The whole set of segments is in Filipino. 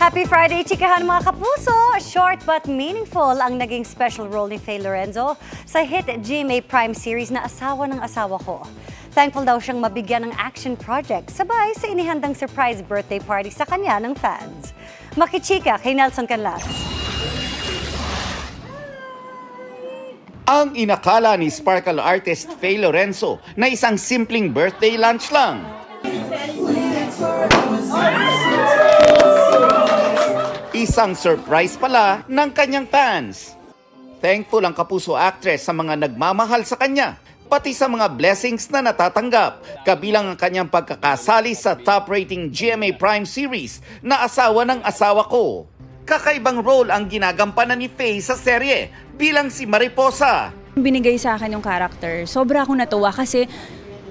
Happy Friday, chikahan mga kapuso! Short but meaningful ang naging special role ni Faye Lorenzo sa hit GMA Prime series na Asawa ng Asawa Ko. Thankful daw siyang mabigyan ng action project sabay sa inihandang surprise birthday party sa kanya ng fans. Makichika kay Nelson Canlas. Ang inakala ni Sparkle artist Faye Lorenzo na isang simpleng birthday lunch lang. Isang surprise pala ng kanyang fans. Thankful ang kapuso actress sa mga nagmamahal sa kanya, pati sa mga blessings na natatanggap, kabilang ang kanyang pagkakasali sa top-rating GMA Prime series na Asawa ng Asawa Ko. Kakaibang role ang ginagampanan ni Faye sa serye bilang si Mariposa. Binigay sa akin yung character, sobra akong natuwa kasi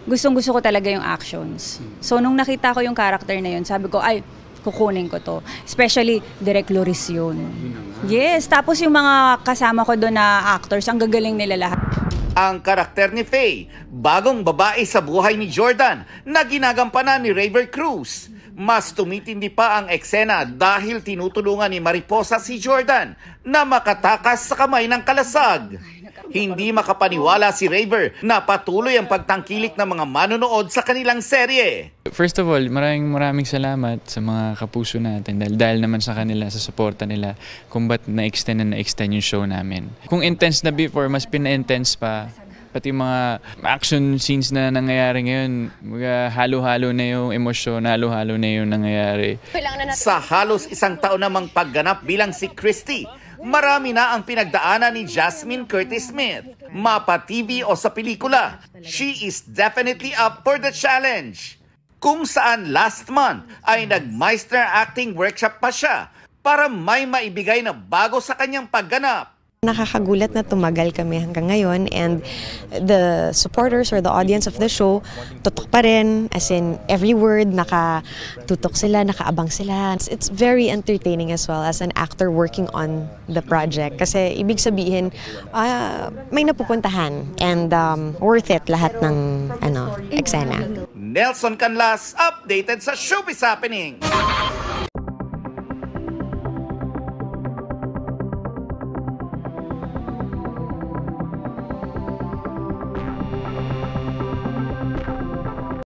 gustong-gusto ko talaga yung actions. So nung nakita ko yung character na yun, sabi ko, ay, kukunin ko to. Especially, Direk Loris yun. Yes, tapos yung mga kasama ko doon na actors, ang gagaling nila lahat. Ang karakter ni Faye, bagong babae sa buhay ni Jordan na ginagampanan ni Raver Cruz. Mas tumitindi pa ang eksena dahil tinutulungan ni Mariposa si Jordan na makatakas sa kamay ng kalasag. Hindi makapaniwala si Raver na patuloy ang pagtangkilik ng mga manonood sa kanilang serye. First of all, maraming salamat sa mga kapuso natin dahil naman sa kanila, sa suporta nila kung ba't na-extend yung show namin. Kung intense na before, mas pina-intense pa. Pati mga action scenes na nangyayari ngayon, halo-halo na yung emosyon, halo-halo na yung nangyayari. Sa halos isang taon namang pagganap bilang si Christy, marami na ang pinagdaanan ni Jasmine Curtis Smith. Mapa TV o sa pelikula, she is definitely up for the challenge. Kung saan last month ay nag-Meister Acting Workshop pa siya para may maibigay na bago sa kanyang pagganap. Nakakagulat na tumagal kami hanggang ngayon, and the supporters or the audience of the show, tutok pa rin, as in every word, nakatutok sila, nakaabang sila. It's very entertaining as well as an actor working on the project. Kasi ibig sabihin, may napupuntahan and worth it lahat ng eksena. Nelson Canlas, updated sa Showbiz Happening.